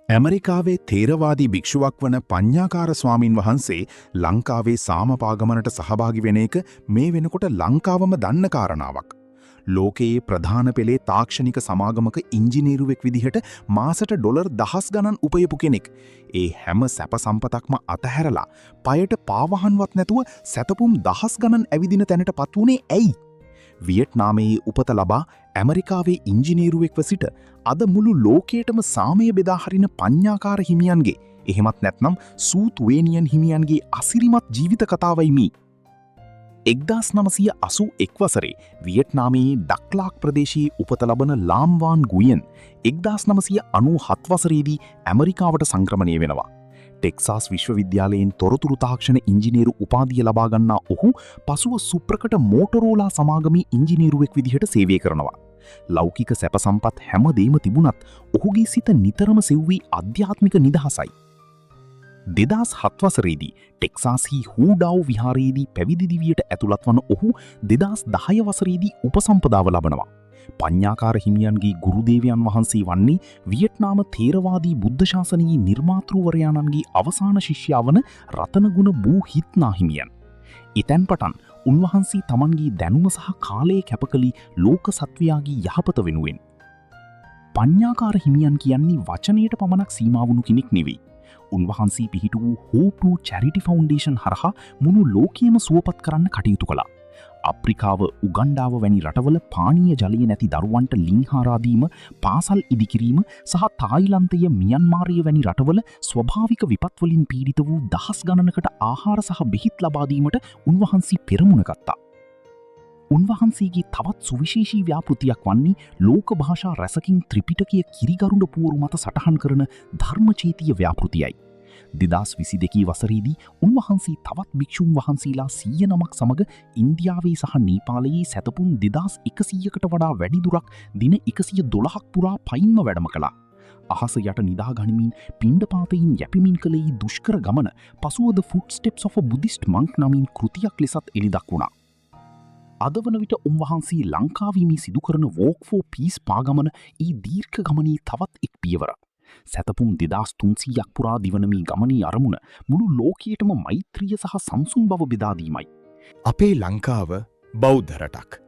ඇමරිකාවේ තේරවාදී භික්ෂුවක් වන පඤ්ඤාකාර ස්වාමින් වහන්සේ ලංකාවේ සාමපාගමනට සහභාගි වෙන එක මේ වෙනකොට ලංකාවම දන්න කාරණාවක්. ලෝකයේ ප්‍රධාන පෙළේ තාක්ෂණික සමාගමක ඉංජිනේරුවෙක් විදිහට මාසට ඩොලර් දහස් ගණන් උපයපු කෙනෙක්. ඒ හැම සැප සම්පතක්ම අතහැරලා පයට පාවහන්වත් නැතුව සැතපුම් දහස් ගණන් ඇවිදින තැනට පත් වුණේ ඇයි? වියට්නාමයේ උපත ලබා ඇමරිකාවේ ඉංජිනේරුවෙක්ව සිට අද මුළු ලෝකයටම සාමය බෙදා හරින පඤ්ඤාකාර හිමියන්ගේ එහෙමත් නැත්නම් සූත්වේනියන් හිමියන්ගේ අසිරිමත් ජීවිත කතාවයි මේ. 1981 වසරේ වියට්නාමයේ ඩක්ලාක් ප්‍රදේශයේ උපත ලබන ලාම් වාන් ගුයන් 1997 වසරේදී ඇමරිකාවට සංක්‍රමණය වෙනවා. ටෙක්සාස් විශ්වවිද්‍යාලයෙන් තොරතුරු තාක්ෂණ ඉංජිනේරු උපාධිය ලබා ගන්නා ඔහු පසුව සුප්‍රකට මෝටරෝලා සමාගමේ ඉංජිනේරුවෙක් විදිහට සේවය කරනවා. ලෞකික සැප සම්පත් හැමදේම තිබුණත් ඔහුගේ සිත නිතරම සෙව්වී ආධ්‍යාත්මික නිදහසයි. 2007 වසරේදී ටෙක්සාස්හි හූඩාව් විහාරයේදී පැවිදි දිවියට ඇතුළත් වන ඔහු 2010 වසරේදී උපසම්පදාව ලබනවා. පඤ්ඤාකාර හිමියන්ගේ ගුරුදේවයන් වහන්සේ වන්නේ වියට්නාම තේරවාදී බුද්ධ ශාසනයේ නිර්මාතෘවරයාණන්ගේ අවසාන ශිෂ්‍යයා වන රතනගුණ බූ හිත්නා හිමියන්. එතැන් පටන් උන්වහන්සේ තමන්ගේ දැනුම සහ කාලය කැපකලී ලෝක සත්වයාගේ යහපත වෙනුවෙන්. පඤ්ඤාකාර හිමියන් කියන්නේ වචනයට පමණක් සීමා වුණු කෙනෙක් නෙවෙයි. උන්වහන්සේ පිහිටු වූ Hope to Charity Foundation හරහා මුළු ලෝකයේම සුවපත් කරන්න කටයුතු කළා. අප්‍රිකාව උගණ්ඩාව වැනි රටවල පානීය ජලය නැති දරුවන්ට ලිංහාරා දීම, පාසල් ඉදිකිරීම සහ තායිලන්තය මියන්මාරය වැනි රටවල ස්වභාවික විපත් වලින් පීඩිත වූ දහස් ගණනකට ආහාර සහ බෙහෙත් ලබා දීමට උන්වහන්සේ පෙරමුණ ගත්තා. උන්වහන්සේගේ තවත් සුවිශේෂී ව්‍යාපෘතියක් වන්නේ ලෝක භාෂා රැසකින් ත්‍රිපිටකය කිරිගරුඬ පුවරු මත සටහන් කරන ධර්මචේතිය ව්‍යාපෘතියයි. 2022 වසරේදී උන්වහන්සේ තවත් භික්ෂුන් වහන්සේලා 100 නමක් සමග ඉන්දියාවේ සහ නේපාලයේ සැතපුම් 2100කට වඩා වැඩි දුරක් දින 112ක් පුරා පයින්ම වැඩම කළා. අහස යට නිදා ගනිමින් පිණ්ඩපාතයෙන් යැපෙමින් කළ ඒ දුෂ්කර ගමන පසුව The Footsteps of a Buddhist Monk නමින් කෘතියක් ලෙසත් එළිදක්වුණා. අද වන විට උන්වහන්සේ ලංකාවේ මේ සිදු කරන Walk for Peace පාගමන ඒ දීර්ඝ ගමනේ තවත් එක් පියවරක්. සැතපුම් 2300ක් පුරා දිවන මේ ගමනේ අරමුණ මුළු ලෝකයටම මෛත්‍රිය සහ සංසුන් බව බෙදා දීමයි. අපේ ලංකාව බෞද්ධ රටක්.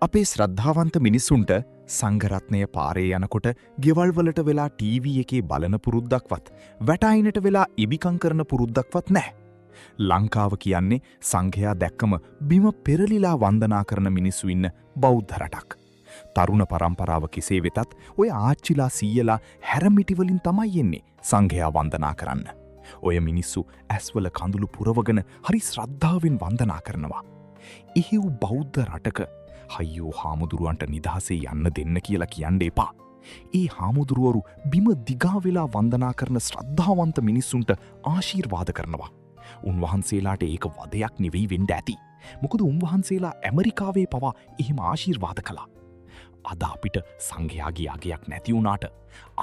අපේ ශ්‍රද්ධාවන්ත මිනිසුන්ට සංඝරත්නය පාරේ යනකොට ගෙවල් වලට වෙලා ටීවී එකේ බලන පුරුද්දක්වත් වැටයිනට වෙලා ඉබිකම් කරන පුරුද්දක්වත් නැහැ. ලංකාව කියන්නේ සංඝයා දැක්කම බිම පෙරලිලා වන්දනා කරන මිනිස්සු ඉන්න බෞද්ධ රටක්. තරුණ පරම්පරාව කෙසේ වෙතත් ඔය ආච්චිලා සීයලා හැරමිටිවලින් තමයි එන්නේ සංඝයා වන්දනා කරන්න. ඔය මිනිස්සු ඇස්වල කඳුළු පුරවගෙන හරි ශ්‍රද්ධාවෙන් වන්දනා කරනවා. එහෙව් බෞද්ධ රටක හයියෝ හාමුදුරුවන්ට නිදහසේ යන්න දෙන්න කියලා කියන්න එපා. ඒ හාමුදුරුවරු බිම දිගා වෙලා වන්දනා කරන ශ්‍රද්ධාවන්ත මිනිස්සුන්ට ආශිර්වාද කරනවා. උන්වහන්සේලාට ඒක වදයක් නෙවෙයි වෙන්න ඇති. මොකද උන්වහන්සේලා ඇමරිකාවේ පවා එහෙම ආශිර්වාද කළා. අද අපිට සංඝයාගේ අගයක් නැති වුණාට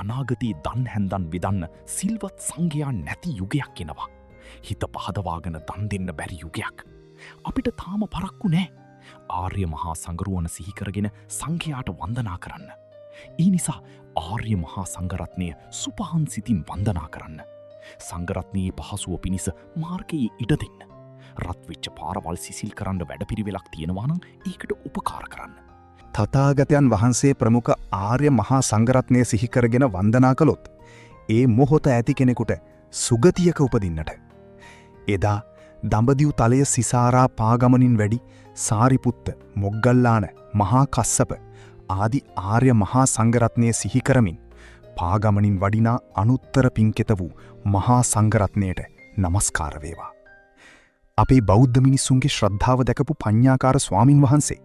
අනාගතයේ දන් හැන්දන් විදන්න සිල්වත් සංඝයා නැති යුගයක් එනවා. හිත පහදවාගෙන දන් දෙන්න බැරි යුගයක්. අපිට තාම පරක්කු නෑ. ආර්ය මහා සංඝරුවන සිහි කරගෙන සංඝයාට වන්දනා කරන්න. ඒ නිසා ආර්ය මහා සංඝරත්නය සුපහන් සිතින් වන්දනා කරන්න. සංඝරත්නයේ පහසුව පිණිස මාර්ගයේ ඉඩ දෙන්න. රත් වෙච්ච පාරවල් සිසිල් කරන්න වැඩපිළිවෙලක් තියෙනවා නම් ඒකට උපකාර කරන්න. තථාගතයන් වහන්සේ ප්‍රමුඛ ආර්ය මහා සංඝරත්නය සිහි කරගෙන වන්දනා කළොත් ඒ මොහොත ඇති කෙනෙකුට සුගතියක උපදින්නට. එදා දඹදිව් තලය සිසාරා පාගමනින් වැඩි සාරිපුත්ත, මොග්ගල්ලාන, මහා කස්සප ආදි ආර්ය මහා සංඝරත්නය සිහි කරමින් පාගමනින් වඩිනා අනුත්තර පින්කෙත වූ මහා සංඝරත්නයට නමස්කාර වේවා. අපේ බෞද්ධ මිනිස්සුන්ගේ ශ්‍රද්ධාව දැකපු පඤ්ඤාකාර ස්වාමින් වහන්සේ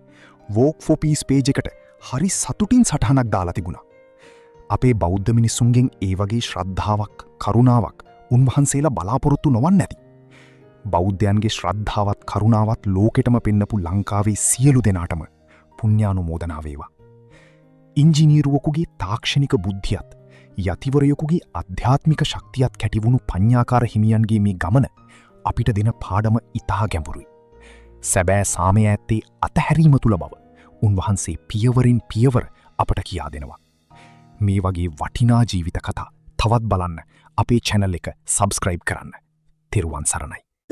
Walk for Peace page එකට හරි සතුටින් සටහනක් දාලා තිබුණා. අපේ බෞද්ධ මිනිස්සුන්ගෙන් ඒ වගේ ශ්‍රද්ධාවක්, කරුණාවක් උන්වහන්සේලා බලාපොරොත්තු නොවන්නේ නැති. බෞද්ධයන්ගේ ශ්‍රද්ධාවත් කරුණාවත් ලෝකෙටම පෙන්නපු ලංකාවේ සියලු දෙනාටම පුණ්‍යානුමෝදනා වේවා. ඉංජිනේරුවෙකුගේ තාක්ෂණික බුද්ධියත්, යතිවරයෙකුගේ අධ්‍යාත්මික ශක්තියත් කැටිවුණු පඤ්ඤාකාර හිමියන්ගේ මේ ගමන අපිට දෙන පාඩම ඉතා ගැඹුරුයි. සැබෑ සාමය ඇත්තේ අතහැරීම තුළ බව උන්වහන්සේ පියවරින් පියවර අපට කියා දෙනවා. මේ වගේ වටිනා ජීවිත කතා තව තවත් බලන්න අපේ චැනල් එක සබස්ක්‍රයිබ් කරන්න. තෙරුවන් සරණයි.